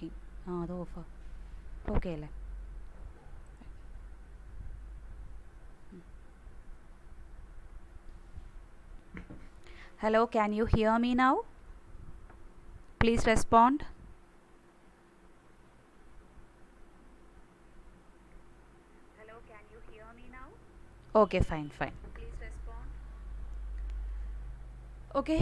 working. That's off. Okay. Hello, can you hear me now? Please respond. Hello, can you hear me now? Okay, fine. Please respond. Okay.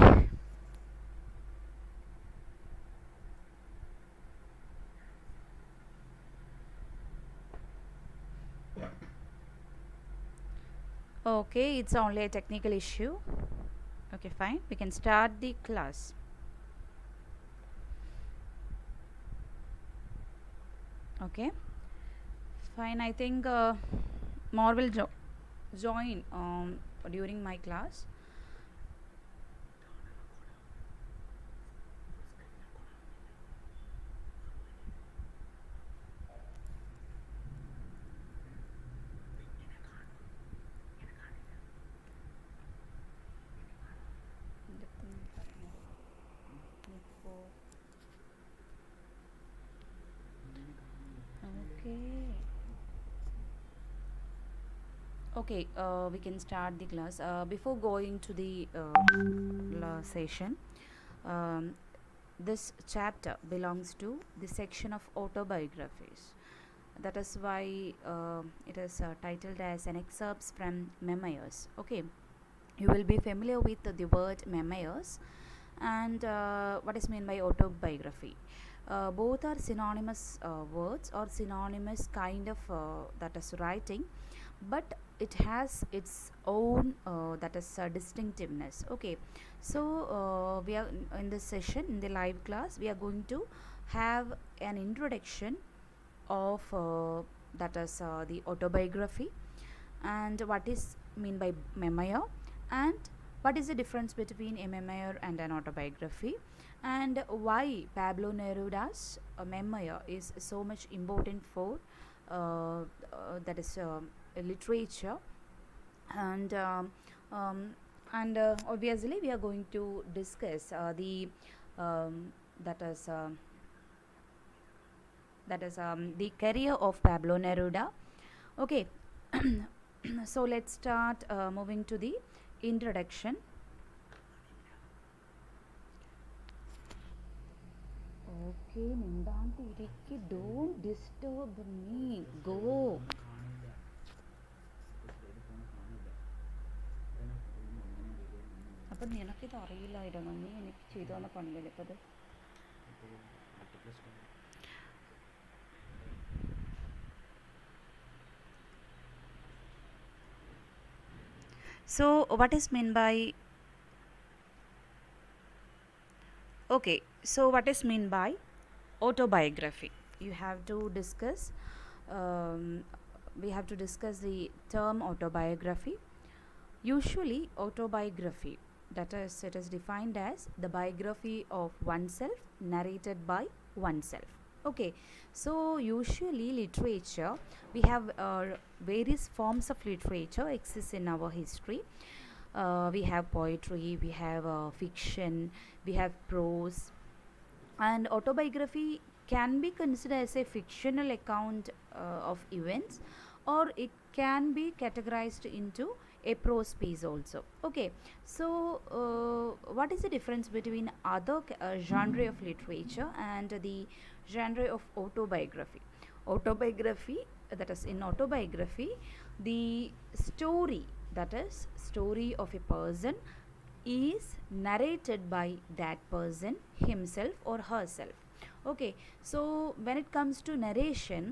Okay, it's only a technical issue. Okay, fine. We can start the class. Okay, fine. I think more will join during my class. Okay, we can start the class. Before going to the session, um, this chapter belongs to the section of autobiographies. That is why it is titled as an excerpts from memoirs. Okay, you will be familiar with the word memoirs and what is meant by autobiography. Both are synonymous words or synonymous kind of that is writing, but it has its own that is distinctiveness. Okay, so we are in this session, in the live class, we are going to have an introduction of that is the autobiography, and what is mean by memoir, and what is the difference between a memoir and an autobiography, and why Pablo Neruda's memoir is so much important for that is literature, and obviously we are going to discuss the that is the career of Pablo Neruda. Okay, so let's start moving to the introduction. Okay, don't disturb me. Go. അപ്പം നിനക്കിത് അറിയില്ലായിരുന്നു, നീ എനിക്ക് ചെയ്തു തന്ന പണിയല്ലേ ഇപ്പം അത്. So what is meant by autobiography? You have to discuss we have to discuss the term autobiography. Usually autobiography, that is, it is defined as the biography of oneself narrated by oneself. Okay, so usually literature, we have various forms of literature exists in our history. We have poetry, we have fiction, we have prose, and autobiography can be considered as a fictional account of events, or it can be categorized into a prose piece also. Okay, so what is the difference between other genre of literature and the genre of autobiography? Autobiography, that is, in autobiography, the story, that is story of a person, is narrated by that person himself or herself. Okay, so when it comes to narration,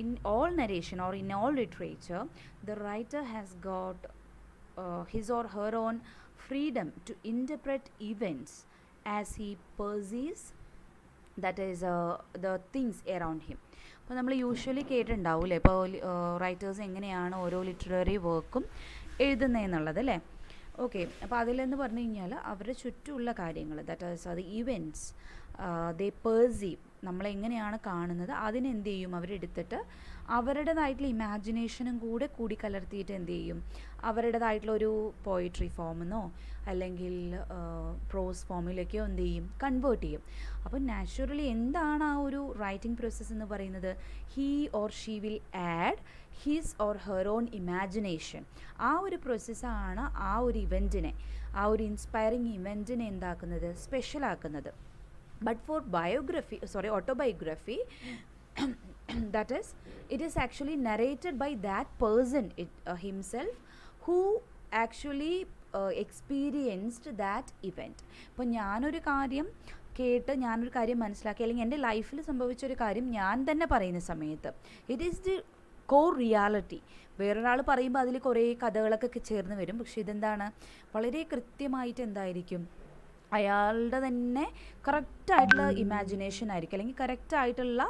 in all narration or in all literature, the writer has got his or her own freedom to interpret events as he perceives, that is the things around him. അപ്പോൾ നമ്മൾ usually കേട്ടിട്ടുണ്ടാവില്ലേ, ഇപ്പോൾ writers എങ്ങനെയാണ് ഓരോ literary വർക്കും എഴുതുന്നതെന്നുള്ളത് അല്ലേ. Okay, അപ്പോൾ അതിലെന്ന് പറഞ്ഞു കഴിഞ്ഞാൽ അവരുടെ ചുറ്റുമുള്ള കാര്യങ്ങൾ, ദാറ്റ് ഈസ് അത് ഇവൻറ്റ്സ് ദേ പെർസീവ്, നമ്മളെങ്ങനെയാണ് കാണുന്നത് അതിനെന്ത് ചെയ്യും, അവരെടുത്തിട്ട് അവരുടേതായിട്ടുള്ള ഇമാജിനേഷനും കൂടെ കൂടിക്കലർത്തിയിട്ട് എന്ത് ചെയ്യും, അവരുടേതായിട്ടുള്ള ഒരു പോയിട്രി ഫോമെന്നോ അല്ലെങ്കിൽ പ്രോസ് ഫോമിലേക്കോ എന്ത് ചെയ്യും, കൺവേർട്ട് ചെയ്യും. അപ്പോൾ നാച്ചുറലി എന്താണ് ആ ഒരു റൈറ്റിംഗ് പ്രോസസ്സ് എന്ന് പറയുന്നത്? He or she will add his or her own imagination. ആ ഒരു പ്രോസസ്സാണ് ആ ഒരു ഇവൻറ്റിനെ, ആ ഒരു inspiring ഇവൻറ്റിനെ എന്താക്കുന്നത്, സ്പെഷ്യലാക്കുന്നത്. But for autobiography, that is, it is actually narrated by that person himself who actually experienced that event. ഇപ്പോൾ ഞാനൊരു കാര്യം കേട്ട്, ഞാനൊരു കാര്യം മനസ്സിലാക്കി, അല്ലെങ്കിൽ എൻ്റെ ലൈഫിൽ സംഭവിച്ചൊരു കാര്യം ഞാൻ തന്നെ പറയുന്ന സമയത്ത് it is the core reality. വേറൊരാൾ പറയുമ്പോൾ അതിൽ കുറേ കഥകളൊക്കെ ചേർന്ന് വരും. പക്ഷേ ഇതെന്താണ്, വളരെ കൃത്യമായിട്ട് എന്തായിരിക്കും, അയാളുടെ തന്നെ കറക്റ്റായിട്ടുള്ള ഇമാജിനേഷൻ ആയിരിക്കും, അല്ലെങ്കിൽ കറക്റ്റായിട്ടുള്ള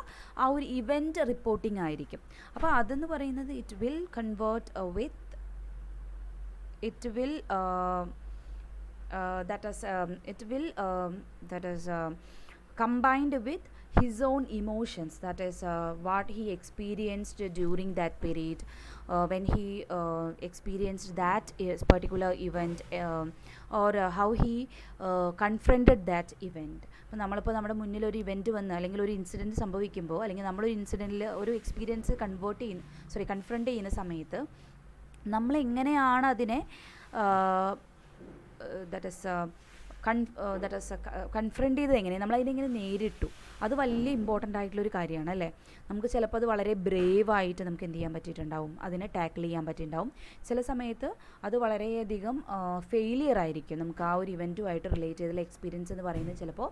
ആ ഒരു ഇവൻറ്റ് റിപ്പോർട്ടിംഗ് ആയിരിക്കും. അപ്പോൾ അതെന്ന് പറയുന്നത് it will convert with combined with his own emotions, that is what he experienced during that period, when he experienced that particular event, or how he confronted that event. അപ്പോൾ നമ്മളിപ്പോൾ നമ്മുടെ മുന്നിൽ ഒരു event വന്ന്, അല്ലെങ്കിൽ ഒരു ഇൻസിഡൻറ്റ് സംഭവിക്കുമ്പോൾ, അല്ലെങ്കിൽ നമ്മളൊരു ഇൻസിഡൻറ്റിൽ ഒരു എക്സ്പീരിയൻസ് കൺഫ്രണ്ട് ചെയ്യുന്ന സമയത്ത് നമ്മളെങ്ങനെയാണ് അതിനെ കൺഫ്രണ്ട് ചെയ്തത്, എങ്ങനെ നമ്മളതിനെങ്ങനെ നേരിട്ടു, അത് വലിയ ഇമ്പോർട്ടൻ്റ് ആയിട്ടുള്ളൊരു കാര്യമാണ് അല്ലേ. നമുക്ക് ചിലപ്പോൾ അത് വളരെ ബ്രേവായിട്ട് നമുക്ക് എന്ത് ചെയ്യാൻ പറ്റിയിട്ടുണ്ടാവും, അതിനെ ടാക്കിൾ ചെയ്യാൻ പറ്റിയിട്ടുണ്ടാവും. ചില സമയത്ത് അത് വളരെയധികം ഫെയിലിയർ ആയിരിക്കും. നമുക്ക് ആ ഒരു ഇവൻറ്റുമായിട്ട് റിലേറ്റ് ചെയ്തുള്ള എക്സ്പീരിയൻസ് എന്ന് പറയുന്നത് ചിലപ്പോൾ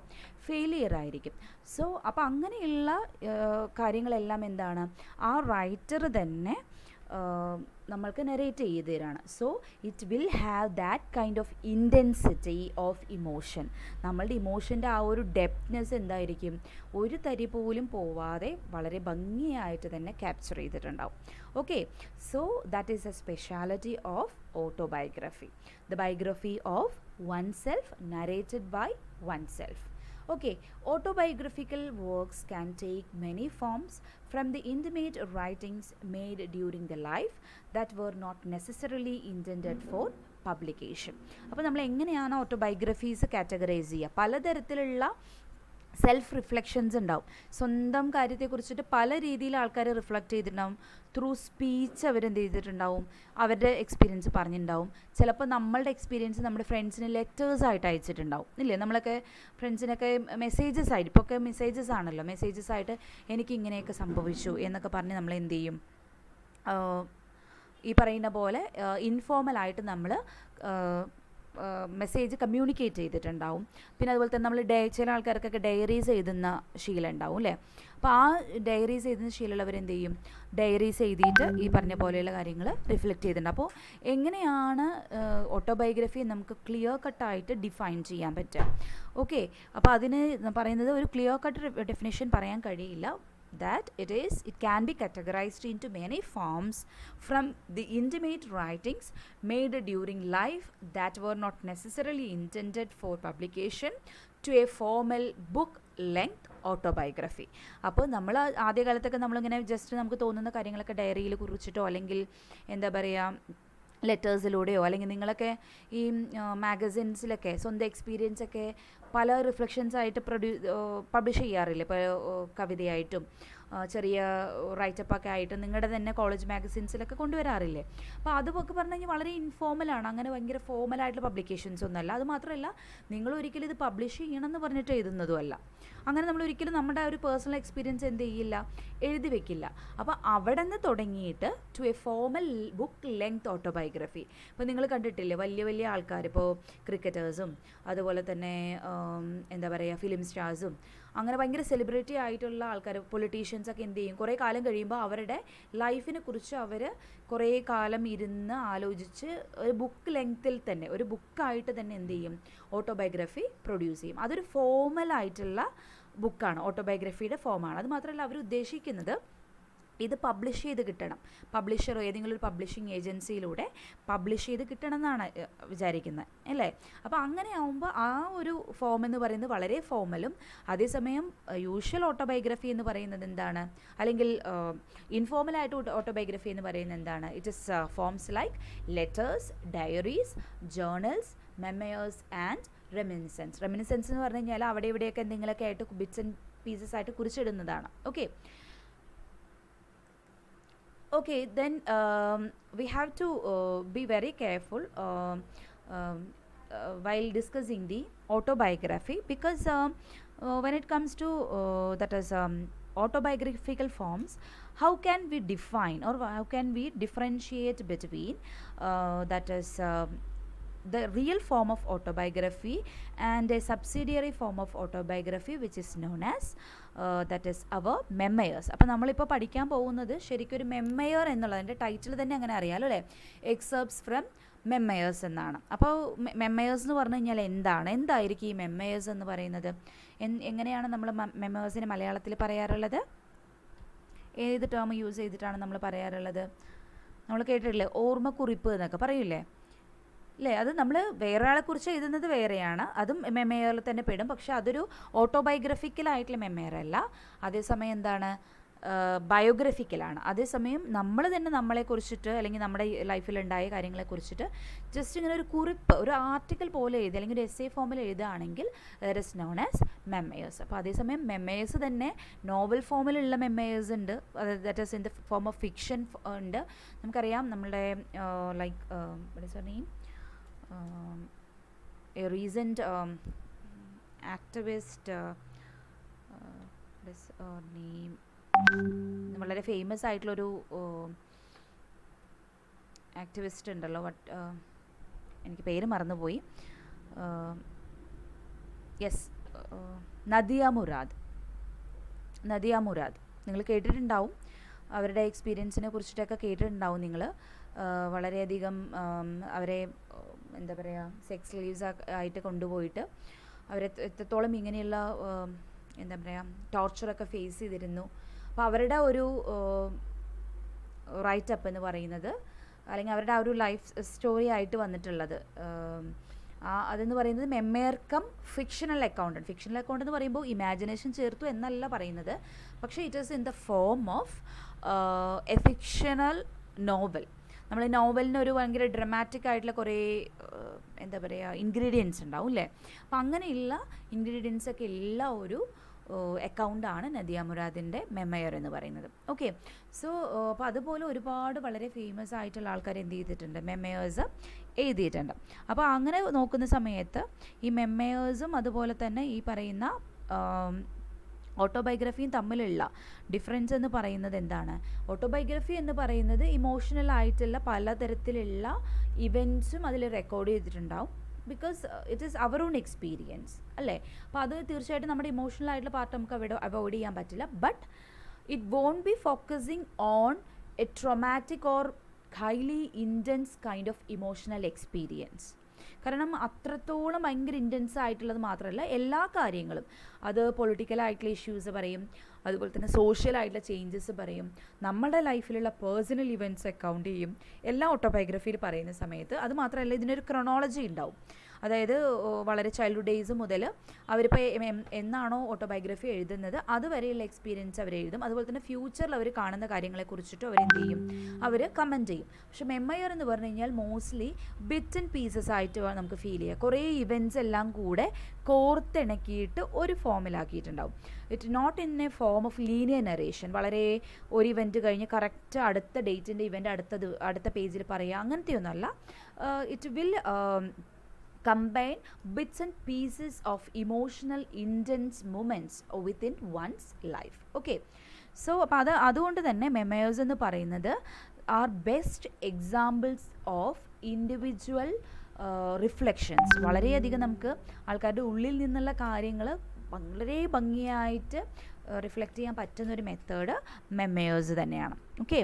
ഫെയിലിയർ ആയിരിക്കും. സോ അപ്പോൾ അങ്ങനെയുള്ള കാര്യങ്ങളെല്ലാം എന്താണ്, ആ റൈറ്റർ തന്നെ നമ്മൾക്ക് നെറേറ്റ് ചെയ്ത് തരാണ്. So it will have that kind of intensity of emotion. നമ്മളുടെ ഇമോഷൻ്റെ ആ ഒരു ഡെപ്ത്നെസ് എന്തായിരിക്കും, ഒരു തരി പോലും പോവാതെ വളരെ ഭംഗിയായിട്ട് തന്നെ ക്യാപ്ചർ ചെയ്തിട്ടുണ്ടാവും. Okay, so that is a speciality of autobiography, the biography of oneself narrated by oneself. Okay, autobiographical works can take many forms, from the intimate writings made during the life that were not necessarily intended for publication. അപ്പോൾ നമ്മൾ എങ്ങനെയാണ് autobiographies categorise ചെയ്യുക? പലതരത്തിലുള്ള self reflections ഉണ്ടാവും. സ്വന്തം കാര്യത്തെക്കുറിച്ചിട്ട് പല രീതിയിൽ ആൾക്കാർ റിഫ്ലക്റ്റ് ചെയ്തിട്ടുണ്ടാവും. ത്രൂ സ്പീച്ച് അവരെന്ത് ചെയ്തിട്ടുണ്ടാവും, അവരുടെ എക്സ്പീരിയൻസ് പറഞ്ഞിട്ടുണ്ടാവും. ചിലപ്പോൾ നമ്മളുടെ എക്സ്പീരിയൻസ് നമ്മുടെ ഫ്രണ്ട്സിന് ലെറ്റേഴ്സായിട്ട് അയച്ചിട്ടുണ്ടാവും ഇല്ലേ. നമ്മളൊക്കെ ഫ്രണ്ട്സിനൊക്കെ മെസ്സേജസ് ആയിട്ട്, ഇപ്പോൾ ഒക്കെ മെസ്സേജസ് ആണല്ലോ, മെസ്സേജസ് ആയിട്ട് എനിക്ക് ഇങ്ങനെയൊക്കെ സംഭവിച്ചു എന്നൊക്കെ പറഞ്ഞ് നമ്മൾ എന്ത് ചെയ്യും, ഈ പറയുന്ന പോലെ ഇൻഫോർമലായിട്ട് നമ്മൾ മെസ്സേജ് കമ്മ്യൂണിക്കേറ്റ് ചെയ്തിട്ടുണ്ടാവും. പിന്നെ അതുപോലെ തന്നെ നമ്മൾ ചില ആൾക്കാർക്കൊക്കെ ഡയറീസ് എഴുതുന്ന ശീലം ഉണ്ടാവും അല്ലേ. അപ്പോൾ ആ ഡയറീസ് എഴുതുന്ന ശീലമുള്ളവരെന്ത് ചെയ്യും, ഡയറീസ് എഴുതിയിട്ട് ഈ പറഞ്ഞ പോലെയുള്ള കാര്യങ്ങൾ റിഫ്ലക്റ്റ് ചെയ്തിട്ടുണ്ട്. അപ്പോൾ എങ്ങനെയാണ് ഓട്ടോബയോഗ്രഫി നമുക്ക് ക്ലിയർ കട്ടായിട്ട് ഡിഫൈൻ ചെയ്യാൻ പറ്റുക? ഓക്കെ, അപ്പോൾ അതിന് പറയുന്നത് ഒരു ക്ലിയർ കട്ട് ഡെഫിനേഷൻ പറയാൻ കഴിയില്ല. That it can be categorized into many forms, from the intimate writings made during life that were not necessarily intended for publication to a formal book length autobiography. അപ്പോൾ നമ്മൾ ആദ്യകാലത്തൊക്കെ നമ്മളിങ്ങനെ just നമുക്ക് തോന്നുന്ന കാര്യങ്ങളൊക്കെ ഡയറിയിൽ കുറിച്ചിട്ടോ അല്ലെങ്കിൽ എന്താ പറയുക ലെറ്റേഴ്സിലൂടെയോ, അല്ലെങ്കിൽ നിങ്ങളൊക്കെ ഈ മാഗസിൻസിലൊക്കെ സ്വന്തം എക്സ്പീരിയൻസൊക്കെ പല റിഫ്ലക്ഷൻസായിട്ട് പബ്ലിഷ് ചെയ്യാറില്ലേ. ഇപ്പോൾ കവിതയായിട്ടും ചെറിയ റൈറ്റപ്പൊക്കെ ആയിട്ട് നിങ്ങളുടെ തന്നെ കോളേജ് മാഗസിൻസിലൊക്കെ കൊണ്ടുവരാറില്ലേ. അപ്പോൾ അതൊക്കെ പറഞ്ഞു കഴിഞ്ഞാൽ വളരെ ഇൻഫോർമലാണ്, അങ്ങനെ ഭയങ്കര ഫോർമലായിട്ടുള്ള പബ്ലിക്കേഷൻസ് ഒന്നുമല്ല. അത് മാത്രമല്ല, നിങ്ങൾ ഒരിക്കലും ഇത് പബ്ലിഷ് ചെയ്യണമെന്ന് പറഞ്ഞിട്ട് എഴുതുന്നതുമല്ല. അങ്ങനെ നമ്മൾ ഒരിക്കലും നമ്മുടെ ഒരു പേഴ്സണൽ എക്സ്പീരിയൻസ് എന്ത് ചെയ്യില്ല, എഴുതി വെക്കില്ല. അപ്പോൾ അവിടെ നിന്ന് തുടങ്ങിയിട്ട് to a formal book length autobiography. ഇപ്പോൾ നിങ്ങൾ കണ്ടിട്ടില്ലേ വലിയ വലിയ ആൾക്കാർ, ഇപ്പോൾ ക്രിക്കറ്റേഴ്സും അതുപോലെ തന്നെ എന്താ പറയുക ഫിലിം സ്റ്റാർസും അങ്ങനെ ഭയങ്കര സെലിബ്രിറ്റി ആയിട്ടുള്ള ആൾക്കാർ, പൊളിറ്റീഷ്യൻസൊക്കെ എന്ത് ചെയ്യും, കുറേ കാലം കഴിയുമ്പോൾ അവരുടെ ലൈഫിനെ കുറിച്ച് അവർ കുറേ കാലം ഇരുന്ന് ആലോചിച്ച് ഒരു ബുക്ക് ലെങ്ത്തിൽ തന്നെ, ഒരു ബുക്കായിട്ട് തന്നെ എന്ത് ചെയ്യും, ഓട്ടോബയോഗ്രഫി പ്രൊഡ്യൂസ് ചെയ്യും. അതൊരു ഫോർമലായിട്ടുള്ള ബുക്കാണ്, ഓട്ടോബയോഗ്രഫിയുടെ ഫോമാണ്. അത് മാത്രമല്ല അവർ ഉദ്ദേശിക്കുന്നത് ഇത് പബ്ലിഷ് ചെയ്ത് കിട്ടണം. പബ്ലിഷറോ ഏതെങ്കിലും ഒരു പബ്ലിഷിംഗ് ഏജൻസിയിലൂടെ പബ്ലിഷ് ചെയ്ത് കിട്ടണം എന്നാണ് വിചാരിക്കുന്നത് അല്ലേ. അപ്പോൾ അങ്ങനെ ആകുമ്പോൾ ആ ഒരു ഫോം എന്ന് പറയുന്നത് വളരെ ഫോമലും, അതേസമയം യൂഷ്വൽ ഓട്ടോബയോഗ്രഫി എന്ന് പറയുന്നത് എന്താണ്, അല്ലെങ്കിൽ ഇൻഫോർമലായിട്ട് ഓട്ടോബയോഗ്രഫി എന്ന് പറയുന്നത് എന്താണ്? It is forms like letters, diaries, journals, memoirs and reminiscences. Reminiscences എന്ന് പറഞ്ഞു കഴിഞ്ഞാൽ അവിടെ ഇവിടെയൊക്കെ എന്തെങ്കിലുമൊക്കെ ആയിട്ട് ബിറ്റ്സ് ആൻഡ് പീസസ് ആയിട്ട് കുറിച്ചിടുന്നതാണ്. Okay, then we have to be very careful while discussing the autobiography, because when it comes to that is autobiographical forms, how can we define or how can we differentiate between that is the real form of autobiography and a subsidiary form of autobiography which is known as that is our memoirs. അപ്പോൾ നമ്മളിപ്പോൾ പഠിക്കാൻ പോകുന്നത് ശരിക്കും ഒരു memoir എന്നുള്ളതിൻ്റെ title തന്നെ അങ്ങനെ അറിയാമല്ലോ അല്ലേ, എക്സെപ്റ്റ്സ് ഫ്രം മെമ്മയേഴ്സ് എന്നാണ്. അപ്പോൾ മെമ്മയേഴ്സ് എന്ന് പറഞ്ഞു കഴിഞ്ഞാൽ എന്തായിരിക്കും ഈ മെമ്മയേഴ്സ് എന്ന് പറയുന്നത്? എങ്ങനെയാണ് നമ്മൾ മെമ്മയേഴ്സിനെ മലയാളത്തിൽ പറയാറുള്ളത്? ഏത് ടേം യൂസ് ചെയ്തിട്ടാണ് നമ്മൾ പറയാറുള്ളത്? നമ്മൾ കേട്ടിട്ടില്ലേ, ഓർമ്മക്കുറിപ്പ് എന്നൊക്കെ പറയൂലേ അല്ലേ? അത് നമ്മൾ വേറൊരാളെക്കുറിച്ച് എഴുതുന്നത് വേറെയാണ്, അതും മെമ്മയറിൽ തന്നെ പെടും. പക്ഷേ അതൊരു ഓട്ടോബയോഗ്രഫിക്കലായിട്ടുള്ള മെമ്മയർ അല്ല. അതേസമയം എന്താണ്, ബയോഗ്രഫിക്കലാണ്. അതേസമയം നമ്മൾ തന്നെ നമ്മളെക്കുറിച്ചിട്ട് അല്ലെങ്കിൽ നമ്മുടെ ലൈഫിലുണ്ടായ കാര്യങ്ങളെക്കുറിച്ചിട്ട് ജസ്റ്റ് ഇങ്ങനെ ഒരു കുറിപ്പ്, ഒരു ആർട്ടിക്കിൾ പോലെ എഴുതി അല്ലെങ്കിൽ ഒരു എസ്സേ ഫോമിൽ എഴുതുകയാണെങ്കിൽ ദാറ്റ് ഇസ് നോൺ ആസ് മെമ്മയേഴ്സ്. അപ്പോൾ അതേസമയം മെമ്മയേഴ്സ് തന്നെ നോവൽ ഫോമിലുള്ള മെമ്മയേഴ്സ് ഉണ്ട്, that is in the form of fiction ഉണ്ട്. നമുക്കറിയാം നമ്മളുടെ like what is her name, a recent activist what is her name, വളരെ ഫേമസ് ആയിട്ടുള്ളൊരു ആക്ടിവിസ്റ്റ് ഉണ്ടല്ലോ, എനിക്ക് പേര് മറന്നുപോയി. യെസ്, നദിയ മുറാദ്. നിങ്ങൾ കേട്ടിട്ടുണ്ടാവും, അവരുടെ എക്സ്പീരിയൻസിനെ കുറിച്ചിട്ടൊക്കെ കേട്ടിട്ടുണ്ടാവും നിങ്ങൾ. വളരെയധികം അവരെ എന്താ പറയുക, സെക്സ് സ്ലീവ്സ് ആയിട്ട് കൊണ്ടുപോയിട്ട് അവരെ എത്രത്തോളം ഇങ്ങനെയുള്ള എന്താ പറയുക ടോർച്ചറൊക്കെ ഫേസ് ചെയ്തിരുന്നു. അപ്പോൾ അവരുടെ ഒരു റൈറ്റപ്പ് എന്ന് പറയുന്നത്, അല്ലെങ്കിൽ അവരുടെ ആ ഒരു ലൈഫ് സ്റ്റോറി ആയിട്ട് വന്നിട്ടുള്ളത് അതെന്ന് പറയുന്നത് മെമ്മയർ കം ഫിക്ഷണൽ അക്കൗണ്ട് എന്ന് പറയുമ്പോൾ ഇമാജിനേഷൻ ചേർത്തു എന്നല്ല പറയുന്നത്, പക്ഷേ it is in the form of A fictional novel. നമ്മൾ നോവലിന് ഒരു ഭയങ്കര ഡ്രമാറ്റിക് ആയിട്ടുള്ള കുറേ എന്താ പറയുക ഇൻഗ്രീഡിയൻസ് ഉണ്ടാവും അല്ലേ. അപ്പം അങ്ങനെയുള്ള ഇൻഗ്രീഡിയൻസൊക്കെ ഉള്ള ഒരു അക്കൗണ്ടാണ് നദിയ മുറാദിൻ്റെ മെമ്മയർ എന്ന് പറയുന്നത്. ഓക്കെ, സോ അപ്പോൾ അതുപോലെ ഒരുപാട് വളരെ ഫേമസ് ആയിട്ടുള്ള ആൾക്കാർ എന്ത് ചെയ്തിട്ടുണ്ട്, മെമ്മയേഴ്സ് എഴുതിയിട്ടുണ്ട്. അപ്പോൾ അങ്ങനെ നോക്കുന്ന സമയത്ത് ഈ മെമ്മയേഴ്സും അതുപോലെ തന്നെ ഈ പറയുന്ന ഓട്ടോബയോഗ്രഫിയും തമ്മിലുള്ള ഡിഫറൻസ് എന്ന് പറയുന്നത് എന്താണ്? ഓട്ടോബയോഗ്രഫി എന്ന് പറയുന്നത് ഇമോഷണൽ ആയിട്ടുള്ള പലതരത്തിലുള്ള ഇവൻറ്റ്സും അതിൽ റെക്കോർഡ് ചെയ്തിട്ടുണ്ടാവും, because it is our own experience അല്ലേ. അപ്പോൾ അത് തീർച്ചയായിട്ടും നമ്മുടെ ഇമോഷണൽ ആയിട്ടുള്ള പാർട്ട് നമുക്ക് അവോയ്ഡ് ചെയ്യാൻ പറ്റില്ല. But it won't be focusing on a traumatic or highly intense kind of emotional experience. കാരണം അത്രത്തോളം ഭയങ്കര ഇൻറ്റൻസ് ആയിട്ടുള്ളത് മാത്രമല്ല, എല്ലാ കാര്യങ്ങളും, അത് പൊളിറ്റിക്കലായിട്ടുള്ള ഇഷ്യൂസ് പറയും, അതുപോലെ തന്നെ സോഷ്യൽ ആയിട്ടുള്ള ചേഞ്ചസ് പറയും, നമ്മുടെ ലൈഫിലുള്ള പേഴ്സണൽ ഇവൻറ്റ്സ് അക്കൗണ്ട് ചെയ്യും, എല്ലാം ഓട്ടോബയോഗ്രഫിയിൽ പറയുന്ന സമയത്ത്. അത് മാത്രമല്ല, ഇതിനൊരു ക്രോണോളജി ഉണ്ടാവും. അതായത് വളരെ ചൈൽഡ്ഹുഡ് ഡേയ്സ് മുതൽ അവരിപ്പോൾ എന്നാണോ ഓട്ടോബയോഗ്രഫി എഴുതുന്നത് അതുവരെയുള്ള എക്സ്പീരിയൻസ് അവർ എഴുതും. അതുപോലെ തന്നെ ഫ്യൂച്ചറിൽ അവർ കാണുന്ന കാര്യങ്ങളെക്കുറിച്ചിട്ടും അവരെന്ത് ചെയ്യും, അവർ കമൻറ്റ് ചെയ്യും. പക്ഷേ മെമ്മയർ എന്ന് പറഞ്ഞു കഴിഞ്ഞാൽ മോസ്റ്റ്ലി ബിറ്റ്സ് ആൻഡ് പീസസ് ആയിട്ട് നമുക്ക് ഫീൽ ചെയ്യുക. കുറേ ഇവൻറ്റ്സ് എല്ലാം കൂടെ കോർത്തിണക്കിയിട്ട് ഒരു ഫോമിലാക്കിയിട്ടുണ്ടാവും. It not in a form of linear narration, വളരെ ഒരു ഇവൻറ്റ് കഴിഞ്ഞ് കറക്റ്റ് അടുത്ത ഡേറ്റിൻ്റെ ഇവൻ്റ് അടുത്ത പേജിൽ പറയുക, അങ്ങനത്തെയൊന്നുമല്ല. It will combine bits and pieces of emotional intense moments within one's life. Okay, so അപ്പോൾ അതുകൊണ്ട് തന്നെ മെമ്മയേഴ്സ് എന്ന് പറയുന്നത് are best examples of individual reflections. വളരെയധികം നമുക്ക് ആൾക്കാരുടെ ഉള്ളിൽ നിന്നുള്ള കാര്യങ്ങൾ വളരെ ഭംഗിയായിട്ട് റിഫ്ലക്റ്റ് ചെയ്യാൻ പറ്റുന്നൊരു മെത്തേഡ് മെമ്മയേഴ്സ് തന്നെയാണ്. Okay,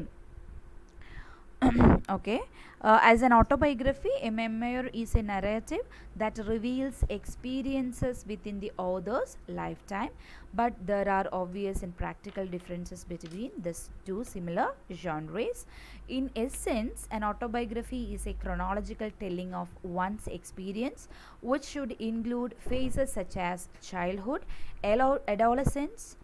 Okay. As an autobiography, a memoir is a narrative that reveals experiences within the author's lifetime, but there are obvious and practical differences between these two similar genres. In essence, an autobiography is a chronological telling of one's experience, which should include phases such as childhood, adolescence,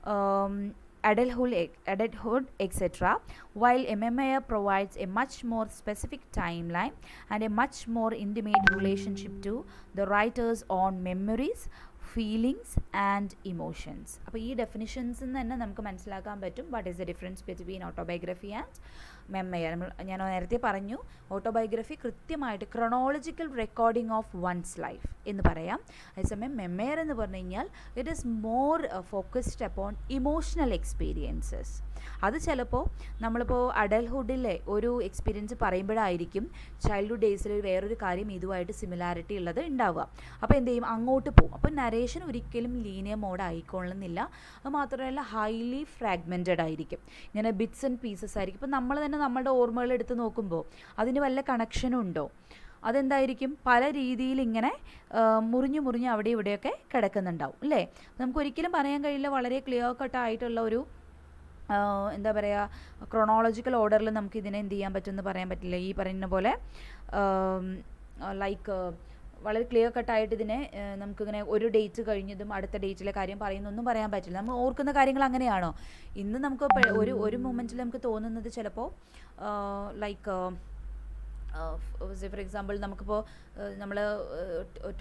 um, adulthood, etc., while a memoir provides a much more specific timeline and a much more intimate relationship to the writer's own memories, feelings and emotions. അപ്പോൾ ഈ definitions തന്നെ നമുക്ക് മനസ്സിലാക്കാൻ പറ്റും what is the difference between autobiography and memoir. ഞാൻ നേരത്തെ പറഞ്ഞു autobiography കൃത്യമായിട്ട് chronological recording of wands life എന്ന് പറയാം. അതേസമയം മെമ്മയർ എന്ന് പറഞ്ഞു കഴിഞ്ഞാൽ it is more focused upon emotional experiences. അത് ചിലപ്പോൾ നമ്മളിപ്പോൾ അഡൽഹുഡിലെ ഒരു എക്സ്പീരിയൻസ് പറയുമ്പോഴായിരിക്കും ചൈൽഡ്ഹുഡ് ഡേയ്സിൽ വേറൊരു കാര്യം ഇതുമായിട്ട് സിമിലാരിറ്റി ഉള്ളത് ഉണ്ടാവുക. അപ്പോൾ എന്ത് ചെയ്യും, അങ്ങോട്ട് പോകും. അപ്പോൾ നരേഷൻ ഒരിക്കലും ലീനിയർ മോഡ് ആയിക്കൊള്ളുന്നില്ല. അത് മാത്രമല്ല ഹൈലി ഫ്രാഗ്മെൻറ്റഡ് ആയിരിക്കും, ഇങ്ങനെ ബിറ്റ്സ് ആൻഡ് പീസസ് ആയിരിക്കും. ഇപ്പോൾ നമ്മൾ തന്നെ നമ്മുടെ ഓർമ്മകൾ എടുത്ത് നോക്കുമ്പോൾ അതിന് വല്ല കണക്ഷനും ഉണ്ടോ? അതെന്തായിരിക്കും, പല രീതിയിൽ ഇങ്ങനെ മുറിഞ്ഞ് അവിടെ ഇവിടെയൊക്കെ കിടക്കുന്നുണ്ടാവും അല്ലേ. നമുക്കൊരിക്കലും പറയാൻ കഴിയില്ല വളരെ ക്ലിയർ കട്ടായിട്ടുള്ള ഒരു എന്താ പറയുക ക്രൊണോളജിക്കൽ ഓർഡറിൽ നമുക്ക് ഇതിനെ എന്ത് ചെയ്യാൻ പറ്റുമെന്ന് പറയാൻ പറ്റില്ല. ഈ പറയുന്ന പോലെ ലൈക്ക് വളരെ ക്ലിയർ കട്ടായിട്ട് ഇതിനെ നമുക്കിങ്ങനെ ഒരു ഡേറ്റ് കഴിഞ്ഞതും അടുത്ത ഡേറ്റിലെ കാര്യം പറയുന്നൊന്നും പറയാൻ പറ്റില്ല. നമ്മൾ ഓർക്കുന്ന കാര്യങ്ങൾ അങ്ങനെയാണോ? ഇന്ന് നമുക്ക് ഒരു മൊമെൻറ്റിൽ നമുക്ക് തോന്നുന്നത് ചിലപ്പോൾ ലൈക്ക് ഫോർ എക്സാമ്പിൾ നമുക്കിപ്പോൾ നമ്മൾ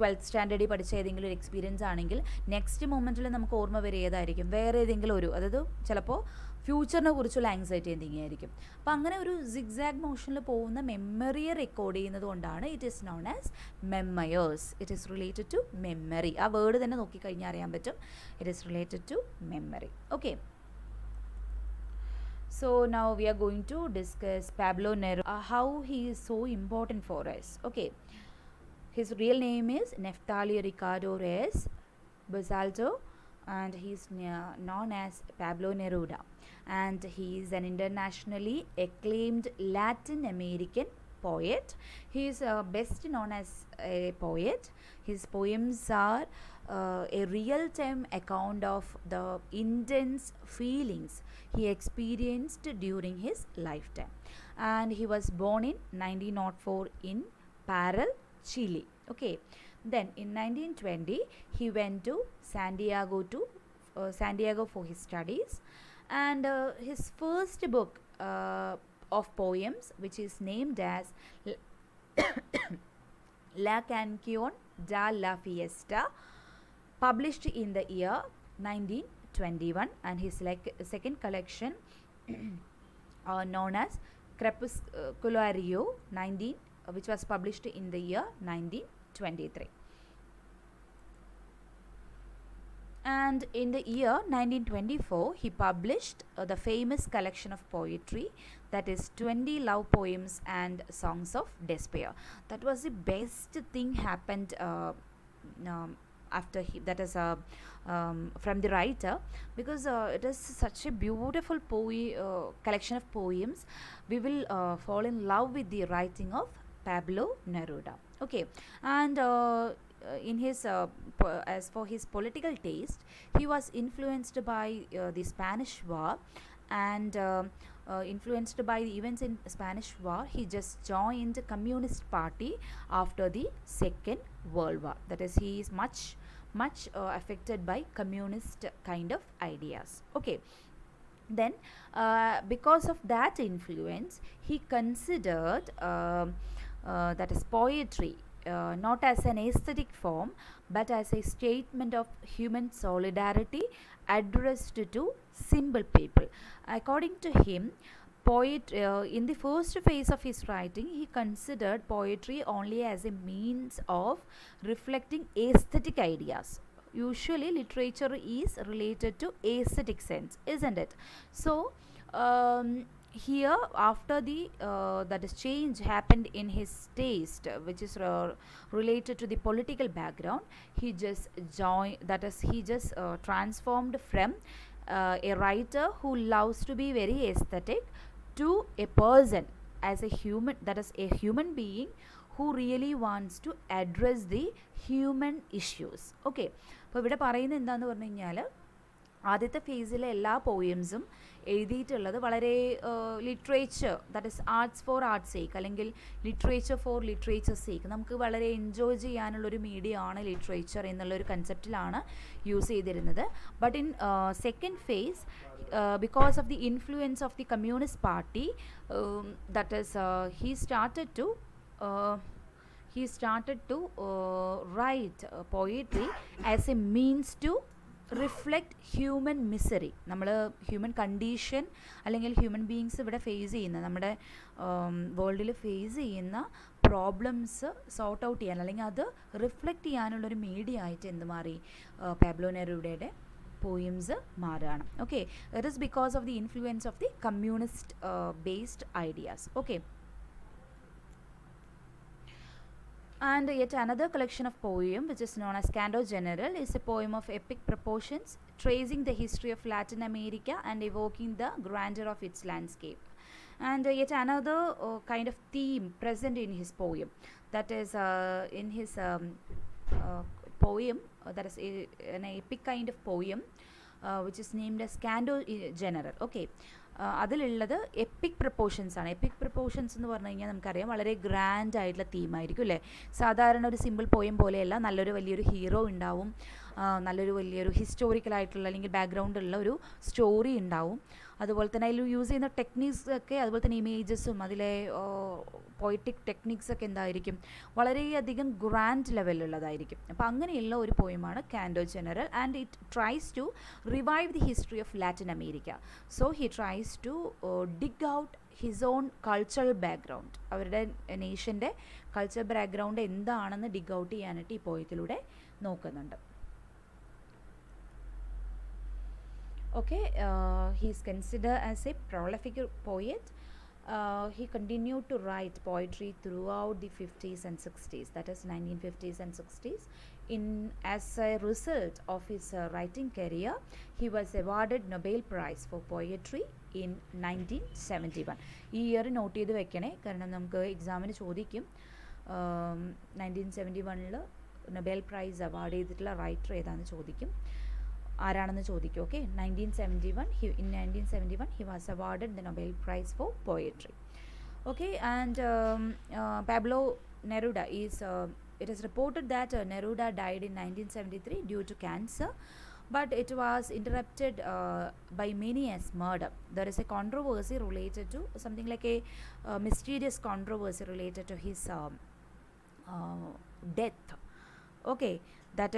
12th സ്റ്റാൻഡേർഡിൽ പഠിച്ച ഏതെങ്കിലും ഒരു എക്സ്പീരിയൻസ് ആണെങ്കിൽ നെക്സ്റ്റ് മൊമെൻറ്റിൽ നമുക്ക് ഓർമ്മ വരെ ഏതായിരിക്കും, വേറെ ഏതെങ്കിലും ഒരു, അതായത് ചിലപ്പോൾ ഫ്യൂച്ചറിനെ കുറിച്ചുള്ള ആങ്സൈറ്റി എന്തെങ്കിലും ആയിരിക്കും. അപ്പോൾ അങ്ങനെ ഒരു സിഗ്സാഗ് മോഷനിൽ പോകുന്ന മെമ്മറിയെ റെക്കോർഡ് ചെയ്യുന്നത് കൊണ്ടാണ് it is known as memoirs. It is related to memory. ആ വേർഡ് തന്നെ നോക്കിക്കഴിഞ്ഞാൽ അറിയാൻ പറ്റും, it is related to memory. Okay. So now we are going to discuss Pablo Neruda, how he is so important for us. Okay, his real name is Neftali Ricardo Reyes Basalto, and he is known as Pablo Neruda, and he is an internationally acclaimed Latin American poet. He is best known as a poet. His poems are a real-time account of the intense feelings he experienced during his lifetime. And he was born in 1904 in Parral, Chile. Okay. Then in 1920 he went to San Diego for his studies, and his first book of poems, which is named as La Canción de la Fiesta, published in the year 1921, and his second collection known as Crepusculario 19, which was published in the year 1923. And in the year 1924 he published the famous collection of poetry, that is 20 love poems and songs of despair. That was the best thing happened after he, that is from the writer, because it is such a beautiful collection of poems. We will fall in love with the writing of Pablo Neruda. Okay. And in his as for his political taste, he was influenced by the Spanish War, and influenced by the events in Spanish War, he just joined the Communist Party after the Second World War. That is, he is much affected by communist kind of ideas. Okay. Then because of that influence, he considered that is poetry not as an aesthetic form but as a statement of human solidarity addressed to simple people. According to him, in the first phase of his writing, he considered poetry only as a means of reflecting aesthetic ideas. Usually literature is related to aesthetic sense, isn't it? So here, after the that is change happened in his taste, which is related to the political background, he just transformed from a writer who loves to be very aesthetic to a person as a human, that is a human being who really wants to address the human issues. Okay, അപ്പോൾ ഇവിടെ പറയുന്നത് എന്താണെന്ന് പറഞ്ഞു കഴിഞ്ഞാൽ ആദ്യത്തെ ഫേസിലെ എല്ലാ പോയംസും എഴുതിയിട്ടുള്ളത് വളരെ literature, that is arts for arts sake അല്ലെങ്കിൽ ലിറ്ററേച്ചർ ഫോർ ലിറ്ററേച്ചർ സേക്ക്, നമുക്ക് വളരെ എൻജോയ് ചെയ്യാനുള്ളൊരു മീഡിയ ആണ് ലിറ്ററേച്ചർ എന്നുള്ളൊരു കൺസെപ്റ്റിലാണ് യൂസ് ചെയ്തിരുന്നത്. But in second phase, because of the influence of the Communist Party, that is he started to write poetry as a means to reflect human misery. നമ്മൾ human condition അല്ലെങ്കിൽ human beings ഇവിടെ face ചെയ്യുന്ന, നമ്മുടെ വേൾഡിൽ face ചെയ്യുന്ന problems sort out ചെയ്യാൻ അല്ലെങ്കിൽ അത് റിഫ്ലക്റ്റ് ചെയ്യാനുള്ളൊരു മീഡിയ ആയിട്ട് എന്ത് മാറി, പാബ്ലോ നെരൂഡയുടെ പോയിംസ് മാറുകയാണ്. Okay, it is because of the influence of the communist based ideas. Okay, and yet another collection of poem which is known as Canto General is a poem of epic proportions tracing the history of Latin America and evoking the grandeur of its landscape. And yet another kind of theme present in his poem, that is in his poem that is an epic kind of poem which is named as Canto General. Okay, അതിലുള്ളത് EPIC proportions ആണ്. EPIC proportions എന്ന് പറഞ്ഞു കഴിഞ്ഞാൽ നമുക്കറിയാം വളരെ grand ആയിട്ടുള്ള തീമായിരിക്കും അല്ലേ. സാധാരണ ഒരു സിമ്പിൾ പോയം പോലെയല്ല, നല്ലൊരു വലിയൊരു ഹീറോ ഉണ്ടാവും, നല്ലൊരു വലിയൊരു ഹിസ്റ്റോറിക്കലായിട്ടുള്ള അല്ലെങ്കിൽ ബാക്ക്ഗ്രൗണ്ടുള്ള ഒരു സ്റ്റോറി ഉണ്ടാവും. അതുപോലെ തന്നെ അതിൽ യൂസ് ചെയ്യുന്ന ടെക്നിക്സ് ഒക്കെ, അതുപോലെ തന്നെ ഇമേജസും അതിലെ പോയറ്റിക് ടെക്നിക്സ് ഒക്കെ എന്തായിരിക്കും, വളരെയധികം ഗ്രാൻഡ് ലെവലുള്ളതായിരിക്കും. അപ്പോൾ അങ്ങനെയുള്ള ഒരു പോയമാണ് Canto General, and it tries to revive the history of Latin America. So he tries to dig out his own cultural background, അവരുടെ നേഷൻ്റെ കൾച്ചർ ബാക്ക്ഗ്രൗണ്ട് എന്താണെന്ന് ഡിഗ് ഔട്ട് ചെയ്യാനായിട്ട് ഈ പോയത്തിലൂടെ നോക്കുന്നുണ്ട്. Okay, he is considered as a prolific poet. He continued to write poetry throughout the 50s and 60s, that is 1950s and 60s. As a result of his writing career, he was awarded Nobel Prize for Poetry in 1971. ഈ year not ചെയ്ത് വെക്കണേ, കാരണം നമുക്ക് എക്സാമിന് ചോദിക്കും 1971 Nobel prize award ചെയ്തിട്ടുള്ള writer ഏതാണെന്ന് ചോദിക്കും, ആരാണെന്ന് ചോദിക്കും. Okay, 1971 he was awarded the Nobel Prize for Poetry. Okay, and Pablo Neruda is it is reported that Neruda died in 1973 due to cancer, but it was interrupted by many as murder. There is a controversy related to something like a mysterious controversy related to his death. Okay, that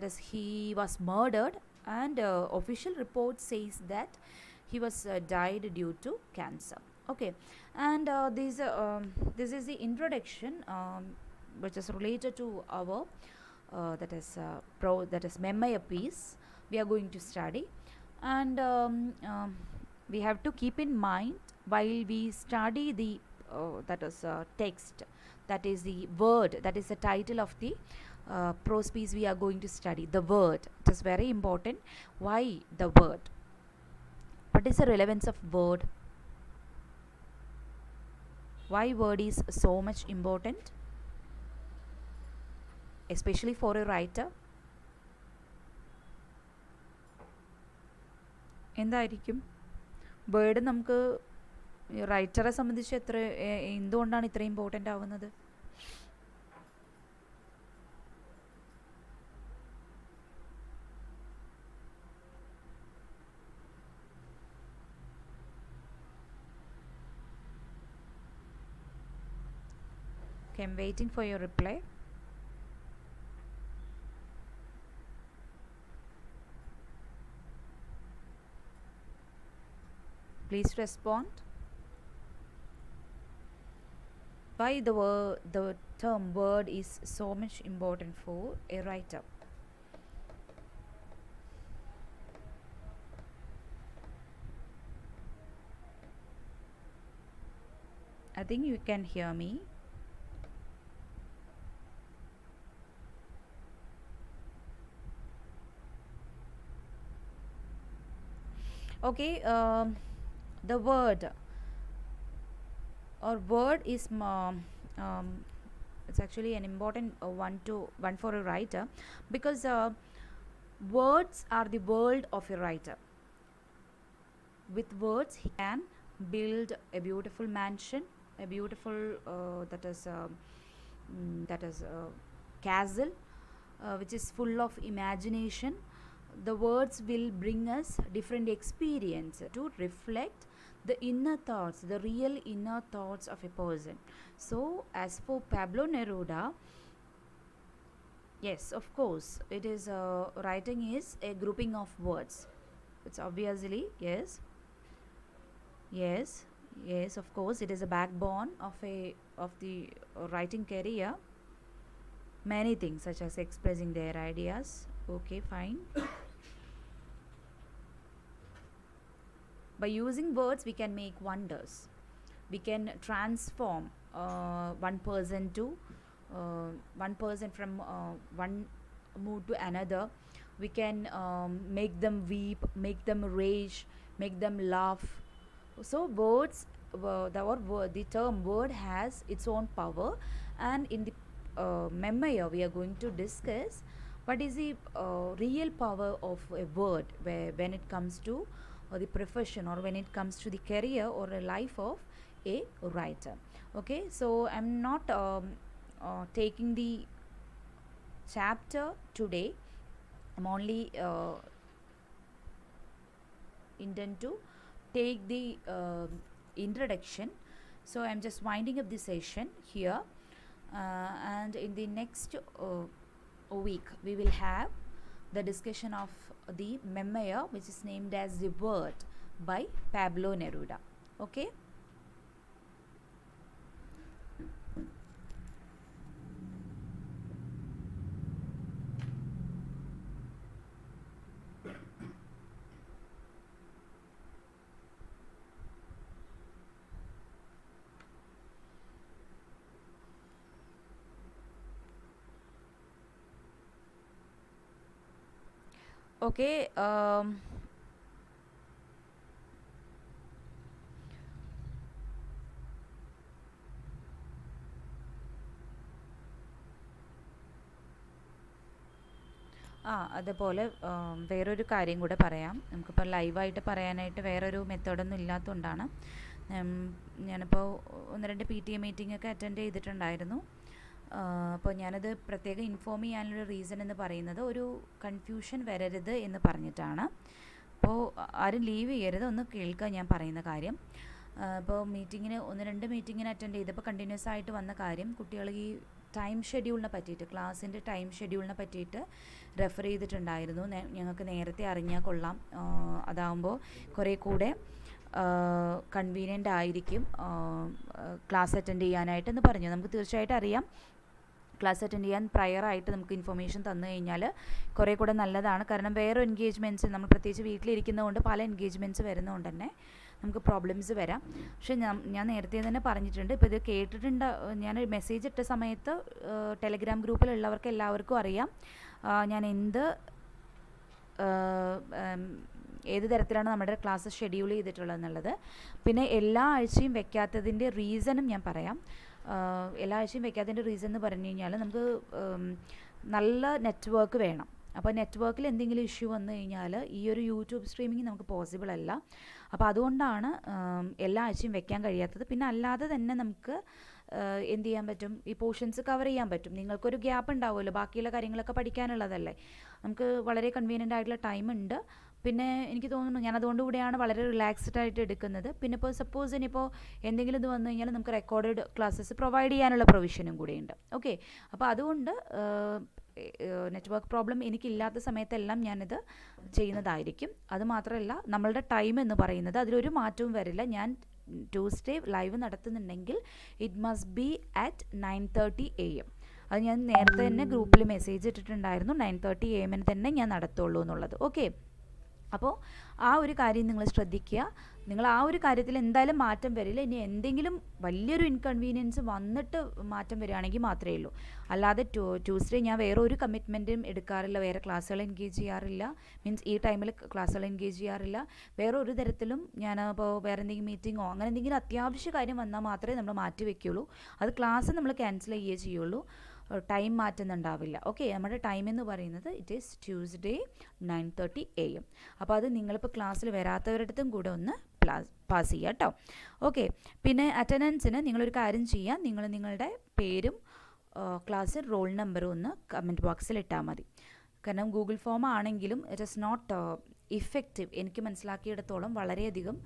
is he was murdered, and official report says that he was died due to cancer. Okay, and this is the introduction which is related to our that is memoir piece we are going to study, and we have to keep in mind while we study the text, that is the word, that is the title of the prose piece we are going to study. The word, it is very important. Why the word? What is the relevance of word? Why word is so much important, especially for a writer? എന്തായിരിക്കും word നമുക്ക് റൈറ്ററെ സംബന്ധിച്ച് എന്തുകൊണ്ടാണ് ഇത്ര important ആവുന്നത്? Okay, I'm waiting for your reply. Please respond. Why the term word is so much important for a writer? I think you can hear me. Okay, the word or word is it's actually an important one for a writer, because words are the world of a writer. With words he can build a beautiful mansion, a beautiful that is castle, which is full of imagination. The words will bring us different experience to reflect the inner thoughts, the real inner thoughts of a person. So as for Pablo Neruda, yes, of course, it is writing is a grouping of words. It's obviously yes, yes, yes. Of course, it is a backbone of the writing career. Many things such as expressing their ideas. Okay, fine. By using words, we can make wonders. We can transform one person to one person from one mood to another. We can make them weep, make them rage, make them laugh. So words, the term word has its own power, and in the memoir we are going to discuss what is the real power of a word, where when it comes to the profession, or when it comes to the career or a life of a writer. Okay, so I'm not taking the chapter today. I'm only intend to take the introduction. So I'm just winding up the session here, and in the next week we will have the discussion of the memoir, which is named as The Word by Pablo Neruda. Okay. Okay. അതുപോലെ വേറൊരു കാര്യം കൂടെ പറയാം. നമുക്കിപ്പോൾ ലൈവായിട്ട് പറയാനായിട്ട് വേറൊരു മെത്തേഡൊന്നും ഇല്ലാത്തതുകൊണ്ടാണ്. ഞാനിപ്പോൾ 1-2 PTA മീറ്റിംഗൊക്കെ അറ്റൻഡ് ചെയ്തിട്ടുണ്ടായിരുന്നു. അപ്പോൾ ഞാനത് പ്രത്യേകം ഇൻഫോം ചെയ്യാനുള്ള റീസൺ എന്ന് പറയുന്നത് ഒരു കൺഫ്യൂഷൻ വരരുത് എന്ന് പറഞ്ഞിട്ടാണ്. അപ്പോൾ ആരും ലീവ് ചെയ്യരുത്, ഒന്ന് കേൾക്കുക ഞാൻ പറയുന്ന കാര്യം. ഇപ്പോൾ 1-2 മീറ്റിങ്ങിന് അറ്റൻഡ് ചെയ്തപ്പോൾ കണ്ടിന്യൂസ് ആയിട്ട് വന്ന കാര്യം, കുട്ടികൾ ഈ ടൈം ഷെഡ്യൂളിനെ പറ്റിയിട്ട്, ക്ലാസ്സിൻ്റെ ടൈം ഷെഡ്യൂളിനെ പറ്റിയിട്ട് റെഫർ ചെയ്തിട്ടുണ്ടായിരുന്നു. ഞങ്ങൾക്ക് നേരത്തെ അറിഞ്ഞാൽ കൊള്ളാം, അതാകുമ്പോൾ കുറേ കൂടെ കൺവീനിയൻ്റ് ആയിരിക്കും ക്ലാസ് അറ്റൻഡ് ചെയ്യാനായിട്ടെന്ന് പറഞ്ഞു. നമുക്ക് തീർച്ചയായിട്ടും അറിയാം, ക്ലാസ് അറ്റൻഡ് ചെയ്യാൻ പ്രയറായിട്ട് നമുക്ക് ഇൻഫർമേഷൻ തന്നു കഴിഞ്ഞാൽ കുറേ കൂടെ നല്ലതാണ്. കാരണം വേറെ എൻഗേജ്മെൻറ്റ്സ്, നമ്മൾ പ്രത്യേകിച്ച് വീട്ടിലിരിക്കുന്നതുകൊണ്ട് പല എൻഗേജ്മെൻറ്റ്സ് വരുന്നതുകൊണ്ട് തന്നെ നമുക്ക് പ്രോബ്ലംസ് വരാം. പക്ഷേ ഞാൻ നേരത്തെ തന്നെ പറഞ്ഞിട്ടുണ്ട്, ഇപ്പോൾ ഇത് കേട്ടിട്ടുണ്ട്. ഞാൻ മെസ്സേജ് ഇട്ട സമയത്ത് ടെലഗ്രാം ഗ്രൂപ്പിലുള്ളവർക്ക് എല്ലാവർക്കും അറിയാം ഞാൻ ഏത് തരത്തിലാണ് നമ്മുടെ ക്ലാസ് ഷെഡ്യൂൾ ചെയ്തിട്ടുള്ളത് എന്നുള്ളത്. പിന്നെ എല്ലാ ആഴ്ചയും വെക്കാത്തതിൻ്റെ റീസണും ഞാൻ പറയാം. എല്ലാ ആഴ്ചയും വെക്കാത്തതിൻ്റെ റീസൺ എന്ന് പറഞ്ഞു കഴിഞ്ഞാൽ, നമുക്ക് നല്ല നെറ്റ്വർക്ക് വേണം. അപ്പോൾ നെറ്റ്വർക്കിൽ എന്തെങ്കിലും ഇഷ്യൂ വന്നു കഴിഞ്ഞാൽ ഈ ഒരു യൂട്യൂബ് സ്ട്രീമിങ് നമുക്ക് പോസിബിൾ അല്ല. അപ്പോൾ അതുകൊണ്ടാണ് എല്ലാ ആഴ്ചയും വെക്കാൻ കഴിയാത്തത്. പിന്നെ അല്ലാതെ തന്നെ നമുക്ക് എന്ത് ചെയ്യാൻ പറ്റും, ഈ പോർഷൻസ് കവർ ചെയ്യാൻ പറ്റും. നിങ്ങൾക്കൊരു ഗ്യാപ്പ് ഉണ്ടാവുമല്ലോ, ബാക്കിയുള്ള കാര്യങ്ങളൊക്കെ പഠിക്കാനുള്ളതല്ലേ. നമുക്ക് വളരെ കൺവീനിയൻ്റ് ആയിട്ടുള്ള ടൈം ഉണ്ട്. പിന്നെ എനിക്ക് തോന്നുന്നു ഞാൻ അതുകൊണ്ടുകൂടിയാണ് വളരെ റിലാക്സ്ഡ് ആയിട്ട് എടുക്കുന്നത്. പിന്നെ ഇപ്പോൾ സപ്പോസ് ഇനിയിപ്പോൾ എന്തെങ്കിലും ഇത് വന്നു കഴിഞ്ഞാൽ നമുക്ക് റെക്കോർഡഡ് ക്ലാസ്സസ് പ്രൊവൈഡ് ചെയ്യാനുള്ള പ്രൊവിഷനും കൂടിയുണ്ട്. ഓക്കെ, അപ്പോൾ അതുകൊണ്ട് നെറ്റ്വർക്ക് പ്രോബ്ലം എനിക്കില്ലാത്ത സമയത്തെല്ലാം ഞാനിത് ചെയ്യുന്നതായിരിക്കും. അതുമാത്രമല്ല, നമ്മളുടെ ടൈം എന്ന് പറയുന്നത് അതിലൊരു മാറ്റവും വരില്ല. ഞാൻ ട്യൂസ്ഡേ ലൈവ് നടത്തുന്നുണ്ടെങ്കിൽ it must be at 9:30 AM. അത് ഞാൻ നേരത്തെ തന്നെ ഗ്രൂപ്പിൽ മെസ്സേജ് ഇട്ടിട്ടുണ്ടായിരുന്നു, 9:30 AM തന്നെ ഞാൻ നടത്തുള്ളൂ എന്നുള്ളത്. ഓക്കെ, അപ്പോൾ ആ ഒരു കാര്യം നിങ്ങൾ ശ്രദ്ധിക്കുക. നിങ്ങൾ ആ ഒരു കാര്യത്തിൽ എന്തായാലും മാറ്റം വരില്ല. ഇനി എന്തെങ്കിലും വലിയൊരു ഇൻകൺവീനിയൻസ് വന്നിട്ട് മാറ്റം വരികയാണെങ്കിൽ മാത്രമേ ഉള്ളൂ. അല്ലാതെ ട്യൂസ്ഡേ ഞാൻ വേറെ ഒരു കമ്മിറ്റ്മെൻറ്റും എടുക്കാറില്ല, വേറെ ക്ലാസ്സുകൾ എൻഗേജ് ചെയ്യാറില്ല. മീൻസ് ഈ ടൈമിൽ ക്ലാസ്സുകൾ എൻഗേജ് ചെയ്യാറില്ല. വേറെ ഒരു തരത്തിലും ഞാൻ ഇപ്പോൾ വേറെ എന്തെങ്കിലും മീറ്റിങ്ങോ അങ്ങനെ എന്തെങ്കിലും അത്യാവശ്യ കാര്യം വന്നാൽ മാത്രമേ നമ്മൾ മാറ്റി വയ്ക്കുകയുള്ളൂ. അത് ക്ലാസ് നമ്മൾ ക്യാൻസൽ ചെയ്യുകയേ ചെയ്യുള്ളൂ. ടൈം മാറ്റുന്നുണ്ടാവില്ല. ഓക്കെ, നമ്മുടെ ടൈം എന്ന് പറയുന്നത് ഇറ്റ് ഈസ് ട്യൂസ്ഡേ 9:30 AM. അപ്പോൾ അത് നിങ്ങളിപ്പോൾ ക്ലാസ്സിൽ വരാത്തവരുടെ അടുത്തും കൂടെ ഒന്ന് പാസ് ചെയ്യുക കേട്ടോ. ഓക്കെ, പിന്നെ അറ്റൻഡൻസിന് നിങ്ങളൊരു കാര്യം ചെയ്യുക. നിങ്ങൾ നിങ്ങളുടെ പേരും ക്ലാസ് റോൾ നമ്പറും ഒന്ന് കമൻറ്റ് ബോക്സിൽ ഇട്ടാൽ മതി. കാരണം ഗൂഗിൾ ഫോം ആണെങ്കിലും ഇറ്റ് ഈസ് നോട്ട് ഇഫക്റ്റീവ്. എനിക്ക് മനസ്സിലാക്കിയിടത്തോളം വളരെയധികം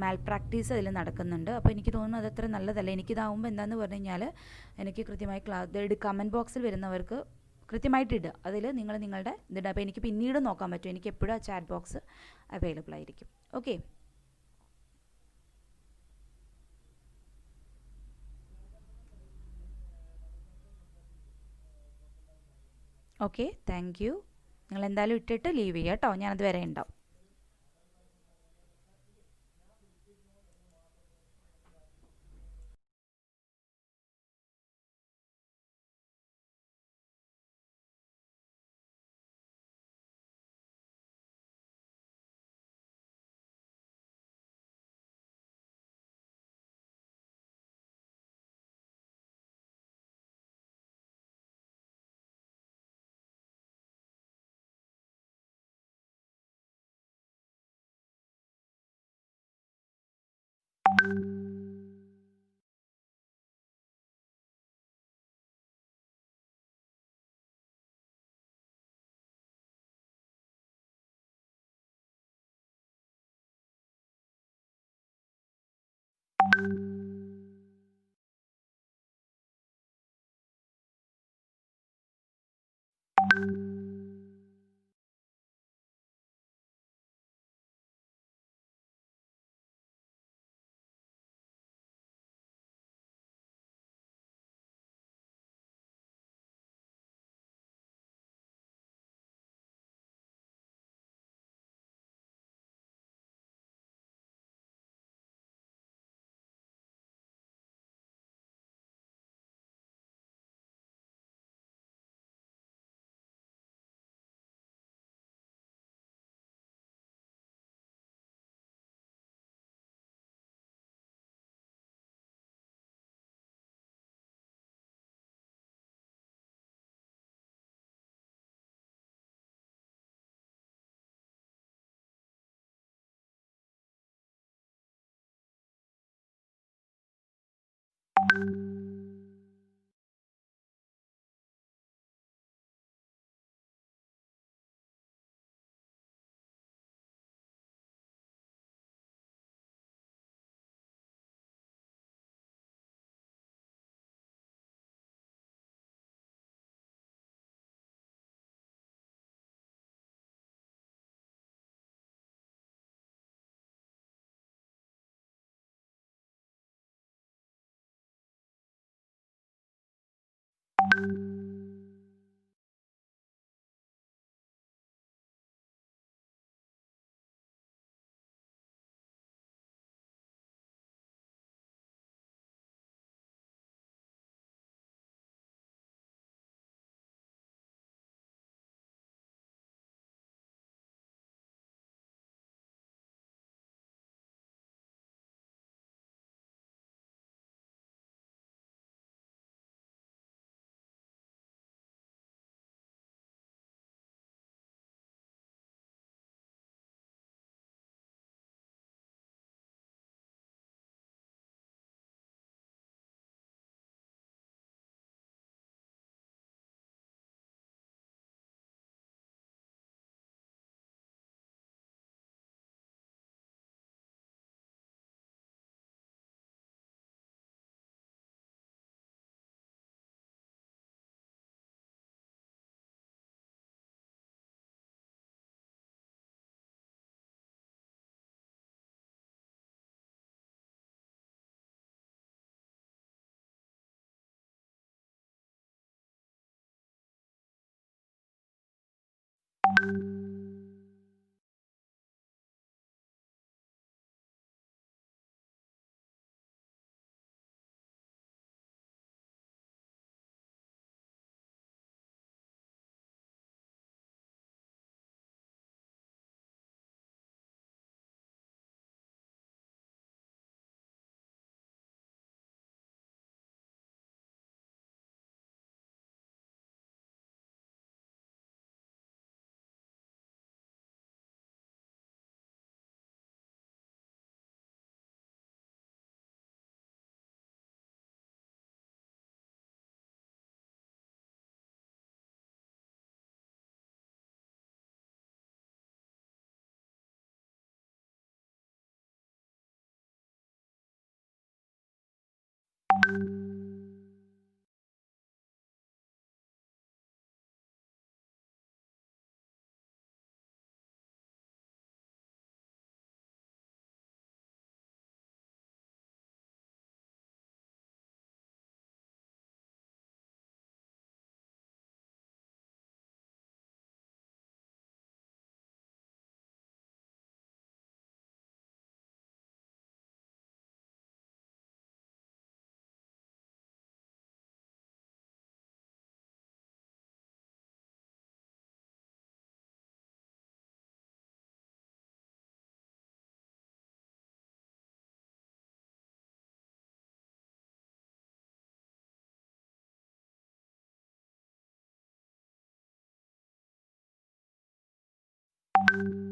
മാൽ പ്രാക്ടീസ് അതിൽ നടക്കുന്നുണ്ട്. അപ്പോൾ എനിക്ക് തോന്നുന്നു അതത്ര നല്ലതല്ല. എനിക്കിതാവുമ്പോൾ എന്താണെന്ന് പറഞ്ഞു കഴിഞ്ഞാൽ എനിക്ക് കൃത്യമായി കമൻറ്റ് ബോക്സിൽ വരുന്നവർക്ക് കൃത്യമായിട്ട് ഇടുക. അതിൽ നിങ്ങൾ നിങ്ങളുടെ ഇതിടുക. അപ്പോൾ എനിക്ക് പിന്നീട് നോക്കാൻ പറ്റും. എനിക്ക് എപ്പോഴും ആ ചാറ്റ് ബോക്സ് അവൈലബിൾ ആയിരിക്കും. Okay, okay, thank you. നിങ്ങൾ എന്തായാലും ഇട്ടിട്ട് ലീവ് ചെയ്യുക കേട്ടോ. ഞാനത് വരെ ഉണ്ടാവും. you.